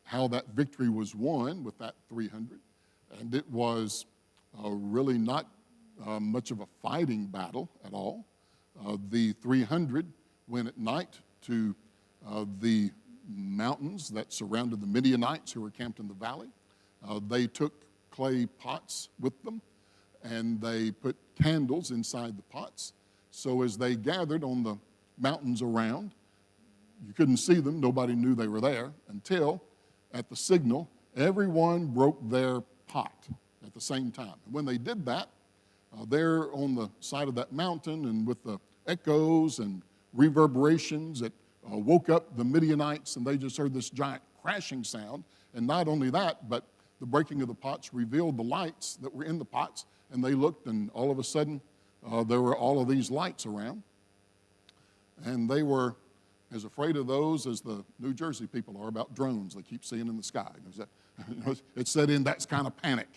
how that victory was won with that 300. And it was really not much of a fighting battle at all. The 300 went at night to the mountains that surrounded the Midianites who were camped in the valley. They took clay pots with them, and they put candles inside the pots. So as they gathered on the mountains around, you couldn't see them. Nobody knew they were there until, at the signal, everyone broke their pot at the same time. And when they did that, there on the side of that mountain, and with the echoes and reverberations, it woke up the Midianites, and they just heard this giant crashing sound. And not only that, but the breaking of the pots revealed the lights that were in the pots, and they looked, and all of a sudden, there were all of these lights around. And they were as afraid of those as the New Jersey people are about drones they keep seeing in the sky. It set in that kind of panic,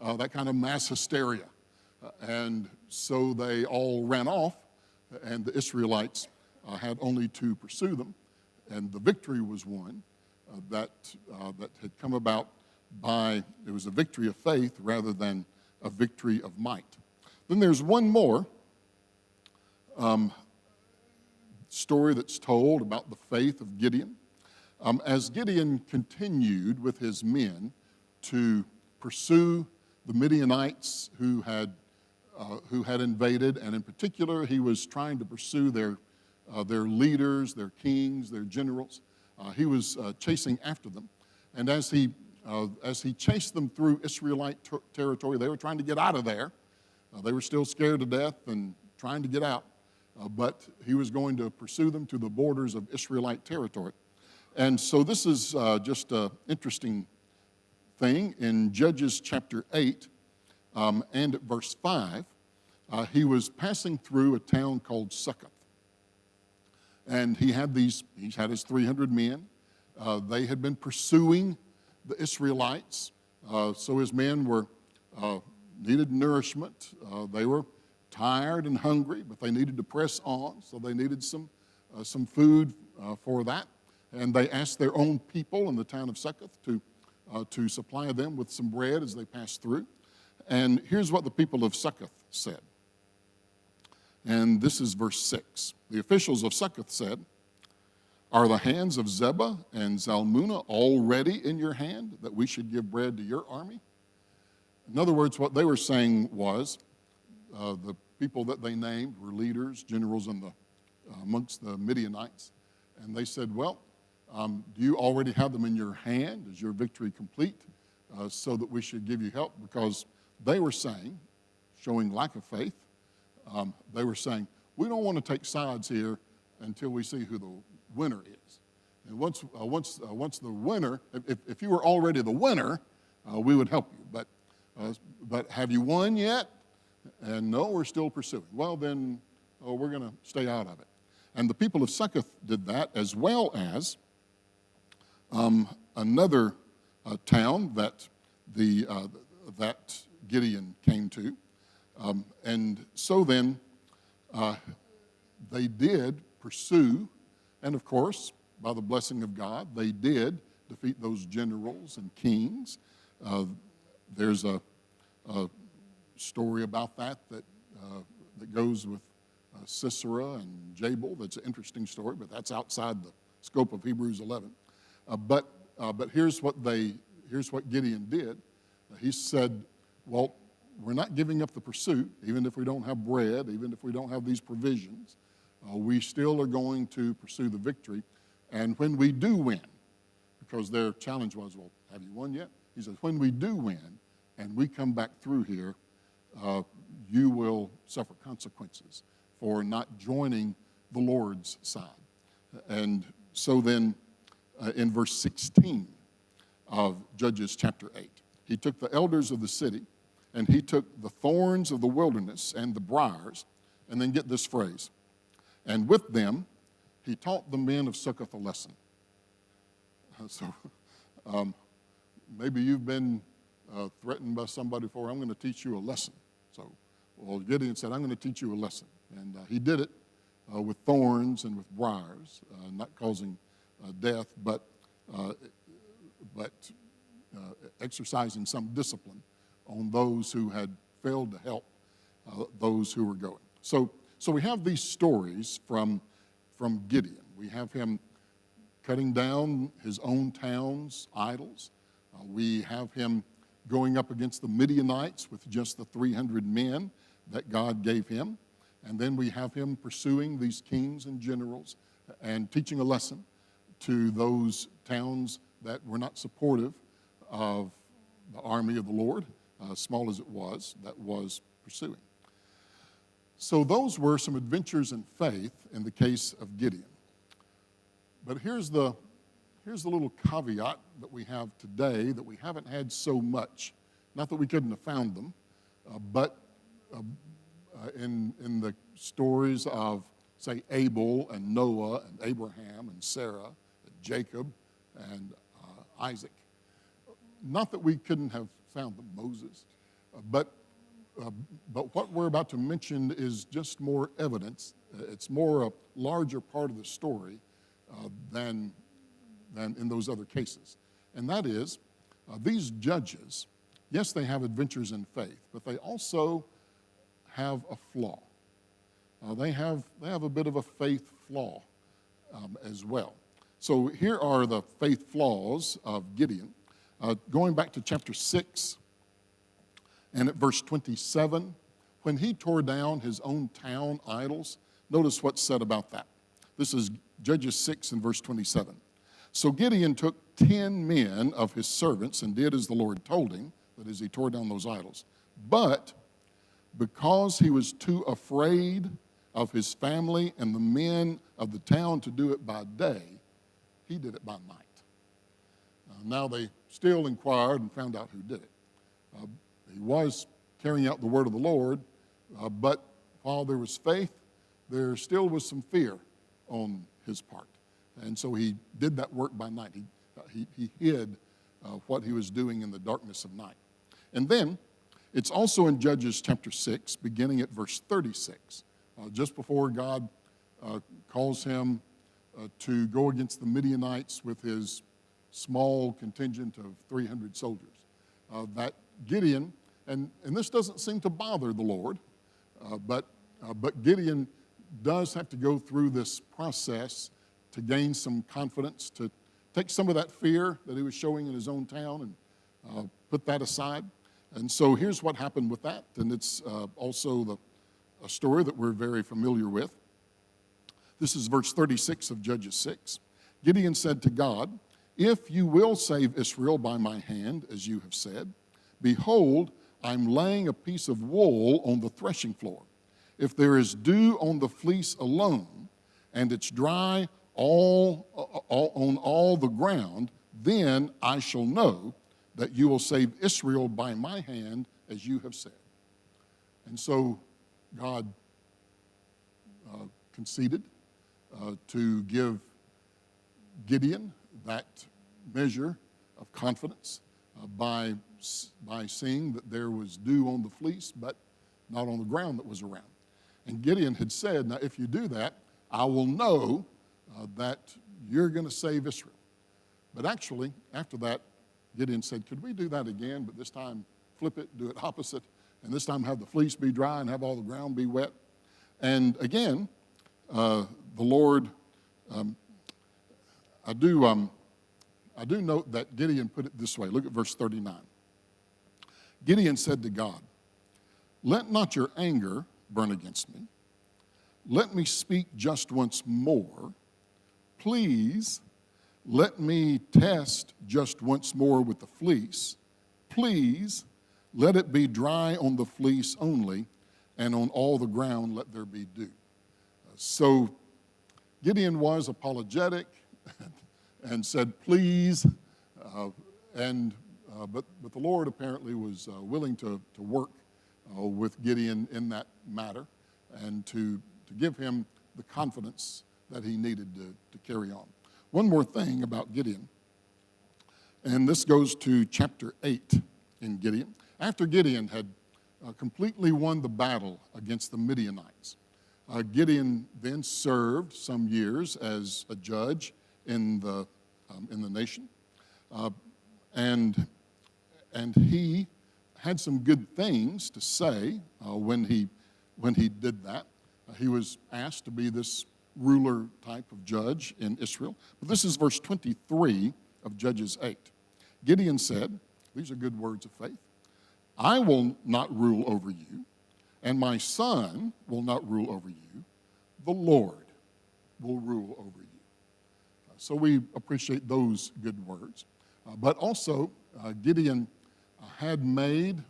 that kind of mass hysteria. And so they all ran off, and the Israelites had only to pursue them. And the victory was won that had come about by, it was a victory of faith rather than a victory of might. Then there's one more story that's told about the faith of Gideon. As Gideon continued with his men to pursue the Midianites who had invaded, and in particular, he was trying to pursue their leaders, their kings, their generals. He was chasing after them, and as he chased them through Israelite territory, they were trying to get out of there. They were still scared to death and trying to get out, but he was going to pursue them to the borders of Israelite territory. And so this is just an interesting thing. In Judges chapter 8 and at verse 5, he was passing through a town called Succoth. And he had his 300 men. They had been pursuing the Israelites. So his men needed nourishment. They were tired and hungry, but they needed to press on. So they needed some food for that. And they asked their own people in the town of Succoth to supply them with some bread as they passed through. And here's what the people of Succoth said. And this is verse 6. The officials of Succoth said, "Are the hands of Zebah and Zalmunna already in your hand, that we should give bread to your army?" In other words, what they were saying was, the people that they named were leaders, generals amongst the Midianites. And they said, well, do you already have them in your hand? Is your victory complete? So that we should give you help? Because they were saying, showing lack of faith, they were saying, we don't want to take sides here until we see who the winner is. And once the winner, if you were already the winner, we would help you. But have you won yet? And no, we're still pursuing. Well, then we're going to stay out of it. And the people of Succoth did that, as well as another town that that Gideon came to. And so then they did pursue, and of course, by the blessing of God, they did defeat those generals and kings. There's a story about that goes with Sisera and Jabal. That's an interesting story, but that's outside the scope of Hebrews 11. But here's what Gideon did. He said, well, we're not giving up the pursuit, even if we don't have bread, even if we don't have these provisions. We still are going to pursue the victory. And when we do win, because their challenge was, well, have you won yet? He says, when we do win and we come back through here, you will suffer consequences for not joining the Lord's side. And so then in verse 16 of Judges chapter 8, he took the elders of the city, and he took the thorns of the wilderness and the briars, and then get this phrase, and with them he taught the men of Succoth a lesson. So maybe you've been threatened by somebody for, I'm going to teach you a lesson. So, well, Gideon said, I'm going to teach you a lesson. And he did it with thorns and with briars, not causing death, but but exercising some discipline on those who had failed to help those who were going. So we have these stories from Gideon. We have him cutting down his own town's idols. We have him going up against the Midianites with just the 300 men that God gave him. And then we have him pursuing these kings and generals and teaching a lesson to those towns that were not supportive of the army of the Lord, small as it was, that was pursuing. So those were some adventures in faith in the case of Gideon. But here's the little caveat that we have today that we haven't had so much. Not that we couldn't have found them, but in the stories of, say, Abel and Noah and Abraham and Sarah and Jacob and Isaac. Not that we couldn't have found them, Moses, but what we're about to mention is just more evidence. It's more a larger part of the story than in those other cases. And that is, these judges, yes, they have adventures in faith, but they also have a flaw. They have a bit of a faith flaw as well. So here are the faith flaws of Gideon. Going back to chapter 6 and at verse 27, when he tore down his own town idols, notice what's said about that. This is Judges 6 and verse 27. So Gideon took 10 men of his servants and did as the Lord told him, that is, he tore down those idols. But because he was too afraid of his family and the men of the town to do it by day, he did it by night. Now they still inquired and found out who did it. He was carrying out the word of the Lord, but while there was faith, there still was some fear on his part. And so he did that work by night. He hid what he was doing in the darkness of night. And then it's also in Judges chapter 6, beginning at verse 36, just before God calls him to go against the Midianites with his small contingent of 300 soldiers. That Gideon, and this doesn't seem to bother the Lord, but Gideon does have to go through this process to gain some confidence, to take some of that fear that he was showing in his own town and put that aside. And so here's what happened with that, and it's also a story that we're very familiar with. This is verse 36 of Judges 6. Gideon said to God, "If you will save Israel by my hand, as you have said, behold, I'm laying a piece of wool on the threshing floor. If there is dew on the fleece alone, and it's dry on all the ground, then I shall know that you will save Israel by my hand, as you have said." And so God conceded to give Gideon that measure of confidence by seeing that there was dew on the fleece, but not on the ground that was around. And Gideon had said, now if you do that, I will know that you're going to save Israel. But actually, after that, Gideon said, could we do that again, but this time flip it, do it opposite, and this time have the fleece be dry and have all the ground be wet? And again, the Lord, I do note that Gideon put it this way. Look at verse 39. Gideon said to God, "Let not your anger burn against me. Let me speak just once more. Please let me test just once more with the fleece. Please let it be dry on the fleece only, and on all the ground let there be dew." So Gideon was apologetic and said, please, but the Lord apparently was willing to work with Gideon in that matter and to give him the confidence that he needed to carry on. One more thing about Gideon, and this goes to chapter 8 in Gideon. After Gideon had completely won the battle against the Midianites, Gideon then served some years as a judge in the nation. and he had some good things to say when he did that. He was asked to be this ruler type of judge in Israel. But this is verse 23 of Judges 8. Gideon said, these are good words of faith, I will not rule over you, and my son will not rule over you. The Lord will rule over you. So we appreciate those good words. But also, Gideon had made,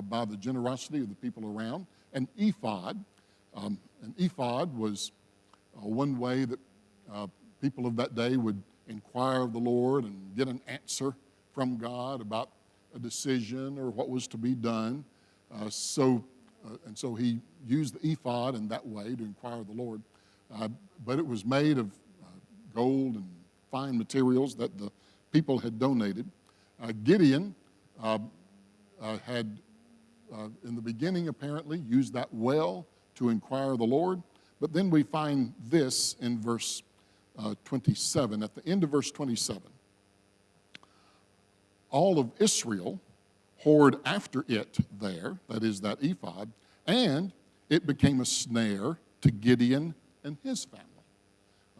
by the generosity of the people around, an ephod. An ephod was one way that people of that day would inquire of the Lord and get an answer from God about a decision or what was to be done. So he used the ephod in that way to inquire of the Lord. But it was made of gold and fine materials that the people had donated. Gideon had, in the beginning apparently, used that well to inquire of the Lord. But then we find this in verse 27. At the end of verse 27, all of Israel whored after it there, that is that ephod, and it became a snare to Gideon and his family.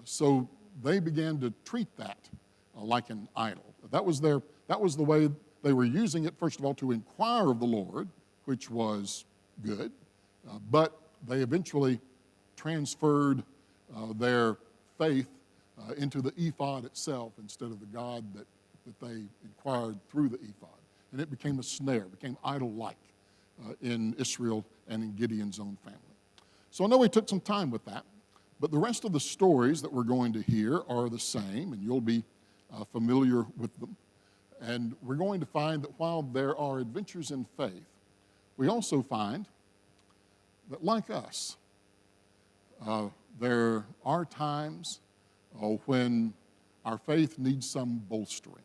So they began to treat that like an idol. That was the way they were using it, first of all, to inquire of the Lord, which was good, but they eventually transferred their faith into the ephod itself instead of the God that they inquired through the ephod. And it became a snare, became idol-like in Israel and in Gideon's own family. So I know we took some time with that, but the rest of the stories that we're going to hear are the same, and you'll be familiar with them. And we're going to find that while there are adventures in faith, we also find that, like us, there are times when our faith needs some bolstering,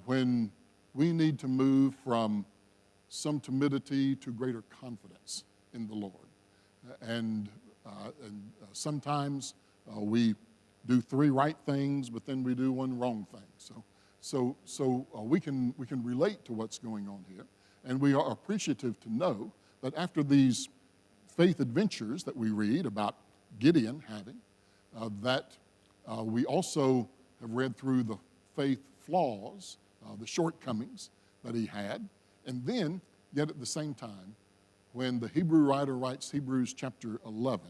when we need to move from some timidity to greater confidence in the Lord. And sometimes we do 3 right things, but then we do 1 wrong thing. So we can relate to what's going on here. And we are appreciative to know that after these faith adventures that we read about Gideon having, that we also have read through the faith flaws, the shortcomings that he had. And then, yet at the same time, when the Hebrew writer writes Hebrews chapter 11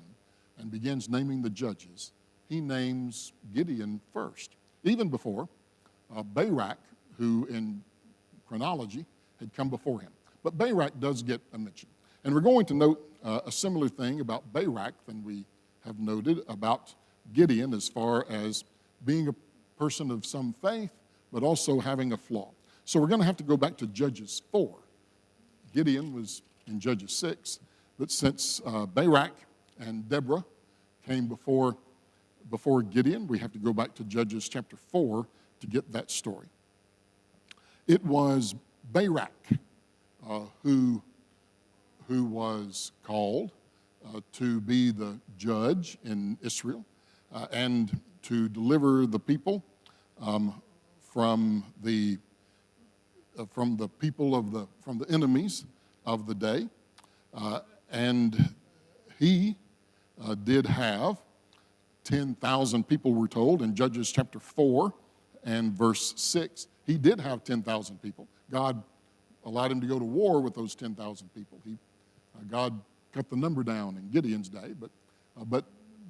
and begins naming the judges, he names Gideon first, even before Barak, who in chronology had come before him. But Barak does get a mention. And we're going to note a similar thing about Barak than we have noted about Gideon, as far as being a person of some faith, but also having a flaw. So we're going to have to go back to Judges 4. Gideon was in Judges 6, but since Barak and Deborah came before Gideon, we have to go back to Judges chapter 4 to get that story. It was Barak who was called to be the judge in Israel and to deliver the people from the enemies of the day, and he did have 10,000 people, we're told in Judges chapter 4 and verse 6. He did have 10,000 people. God allowed him to go to war with those 10,000 people. God cut the number down in Gideon's day, but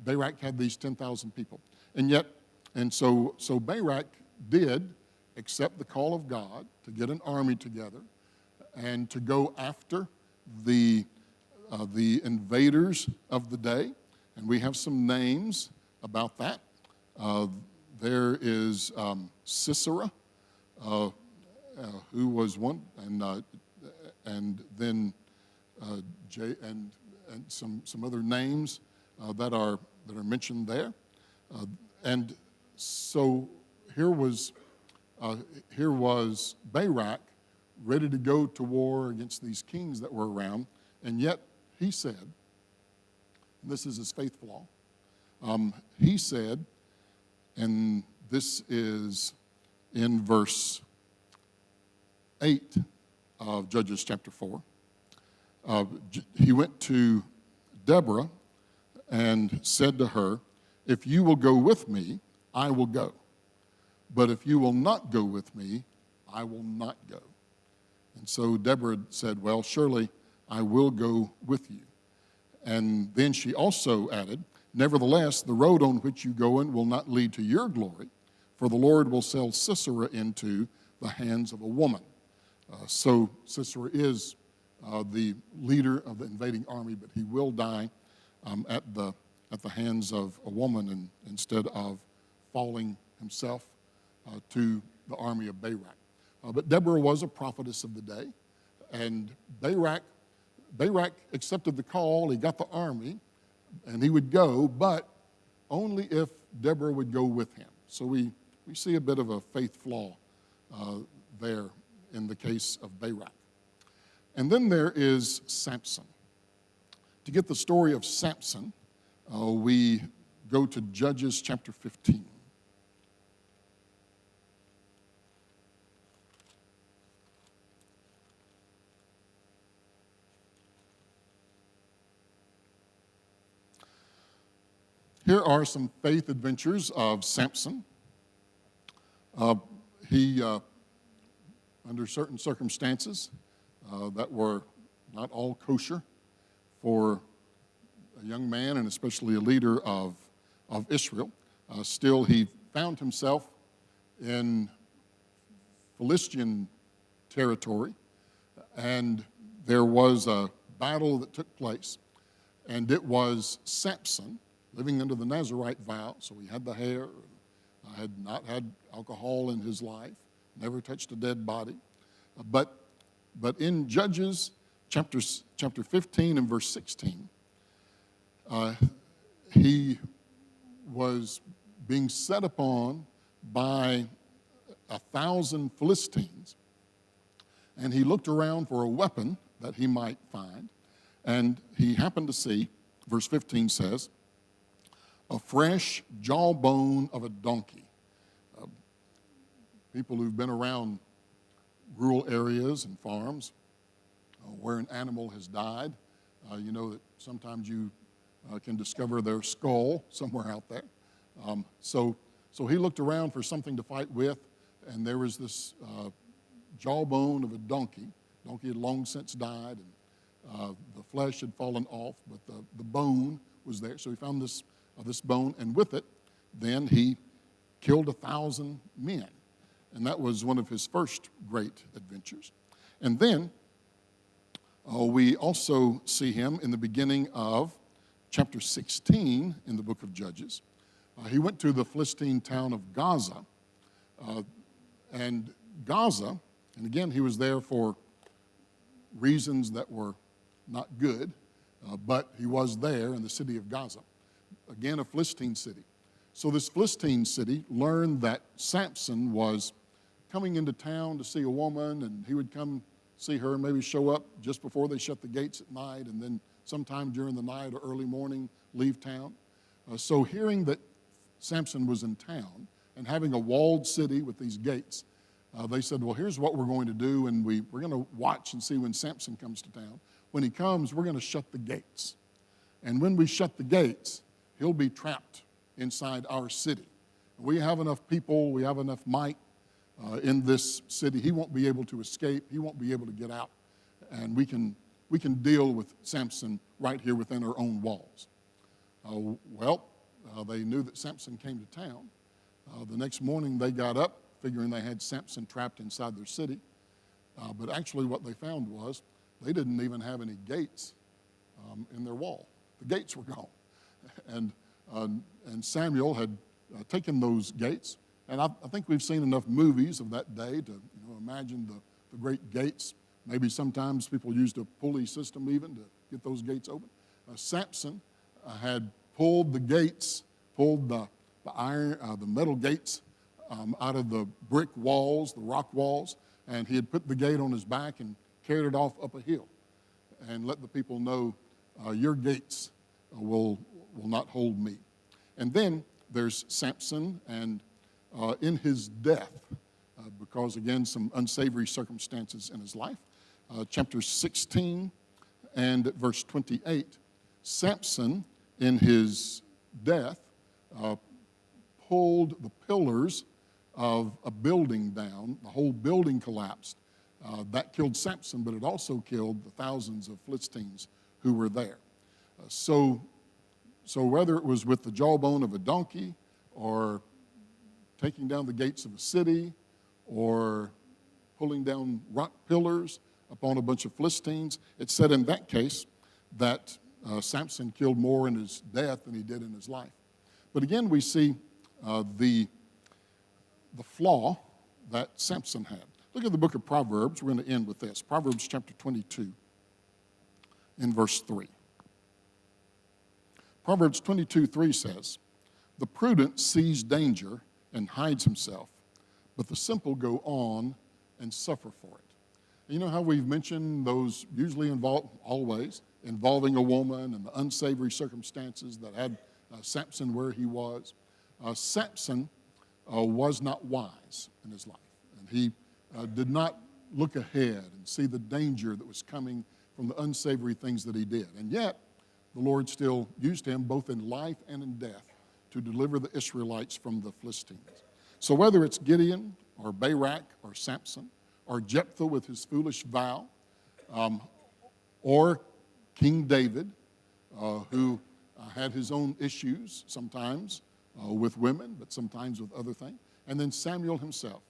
Barak had these 10,000 people. And so Barak did accept the call of God to get an army together and to go after the invaders of the day. And we have some names about that. There is Sisera, who was one, and then and some other names that are mentioned there. And so here was Barak ready to go to war against these kings that were around, and yet he said, and this is his faith flaw, he said, and this is in verse 8 of Judges chapter 4. He went to Deborah and said to her, "If you will go with me, I will go. But if you will not go with me, I will not go." And so Deborah said, "Well, surely I will go with you." And then she also added, "Nevertheless, the road on which you go in will not lead to your glory, for the Lord will sell Sisera into the hands of a woman." So Sisera is the leader of the invading army, but he will die at the hands of a woman instead of falling himself to the army of Barak. But Deborah was a prophetess of the day, and Barak accepted the call. He got the army, and he would go, but only if Deborah would go with him. So we see a bit of a faith flaw there in the case of Barak. And then there is Samson. To get the story of Samson, we go to Judges chapter 15. Here are some faith adventures of Samson. He, under certain circumstances that were not all kosher for a young man and especially a leader of Israel, still he found himself in Philistine territory, and there was a battle that took place, and it was Samson, living under the Nazirite vow, so he had the hair, had not had alcohol in his life, never touched a dead body. But in Judges chapter 15 and verse 16, he was being set upon by 1,000 Philistines, and he looked around for a weapon that he might find, and he happened to see, verse 15 says, a fresh jawbone of a donkey. People who've been around rural areas and farms where an animal has died, you know that sometimes you can discover their skull somewhere out there. So he looked around for something to fight with, and there was this jawbone of a donkey. Donkey had long since died, and the flesh had fallen off, but the bone was there. So he found this bone, and with it, then he killed 1,000 men. And that was one of his first great adventures. And then we also see him in the beginning of chapter 16 in the book of Judges. He went to the Philistine town of Gaza. And Gaza, and again, he was there for reasons that were not good, but he was there in the city of Gaza. Again, a Philistine city. So this Philistine city learned that Samson was coming into town to see a woman, and he would come see her, maybe show up just before they shut the gates at night, and then sometime during the night or early morning leave town. So hearing that Samson was in town and having a walled city with these gates, they said, well, here's what we're going to do, and we're going to watch and see when Samson comes to town. When he comes, we're going to shut the gates. And when we shut the gates, he'll be trapped inside our city. We have enough people, we have enough might in this city. He won't be able to escape. He won't be able to get out. And we can deal with Samson right here within our own walls. They knew that Samson came to town. The next morning they got up, figuring they had Samson trapped inside their city. But actually what they found was they didn't even have any gates in their wall. The gates were gone. And Samuel had taken those gates. And I think we've seen enough movies of that day to imagine the great gates. Maybe sometimes people used a pulley system even to get those gates open. Samson had pulled the gates, pulled the metal gates out of the brick walls, the rock walls, and he had put the gate on his back and carried it off up a hill and let the people know, your gates will not hold me. And then there's Samson, and in his death, because, again, some unsavory circumstances in his life. Chapter 16 and verse 28, Samson, in his death, pulled the pillars of a building down. The whole building collapsed. That killed Samson, but it also killed the thousands of Philistines who were there. So whether it was with the jawbone of a donkey, or taking down the gates of a city, or pulling down rock pillars upon a bunch of Philistines, it's said in that case that Samson killed more in his death than he did in his life. But again, we see the flaw that Samson had. Look at the book of Proverbs. We're going to end with this. Proverbs chapter 22 in verse 3. Proverbs 22:3 says, "The prudent sees danger and hides himself, but the simple go on and suffer for it." And you know how we've mentioned those usually involving a woman and the unsavory circumstances that had Samson where he was. Samson was not wise in his life, and he did not look ahead and see the danger that was coming from the unsavory things that he did. And yet, the Lord still used him both in life and in death to deliver the Israelites from the Philistines. So whether it's Gideon or Barak or Samson or Jephthah with his foolish vow, or King David, who had his own issues sometimes with women, but sometimes with other things, and then Samuel himself.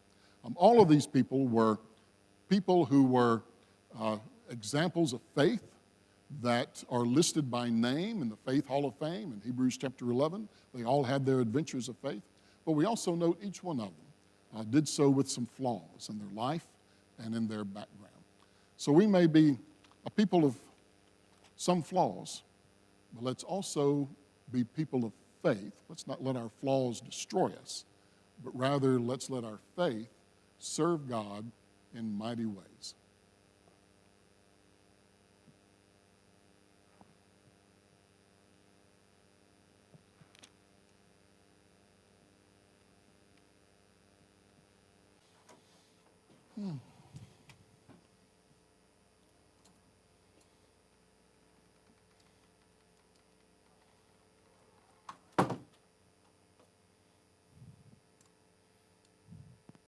All of these people were people who were examples of faith that are listed by name in the Faith Hall of Fame in Hebrews chapter 11. They all had their adventures of faith. But we also note each one of them did so with some flaws in their life and in their background. So we may be a people of some flaws, but let's also be people of faith. Let's not let our flaws destroy us, but rather let's let our faith serve God in mighty ways.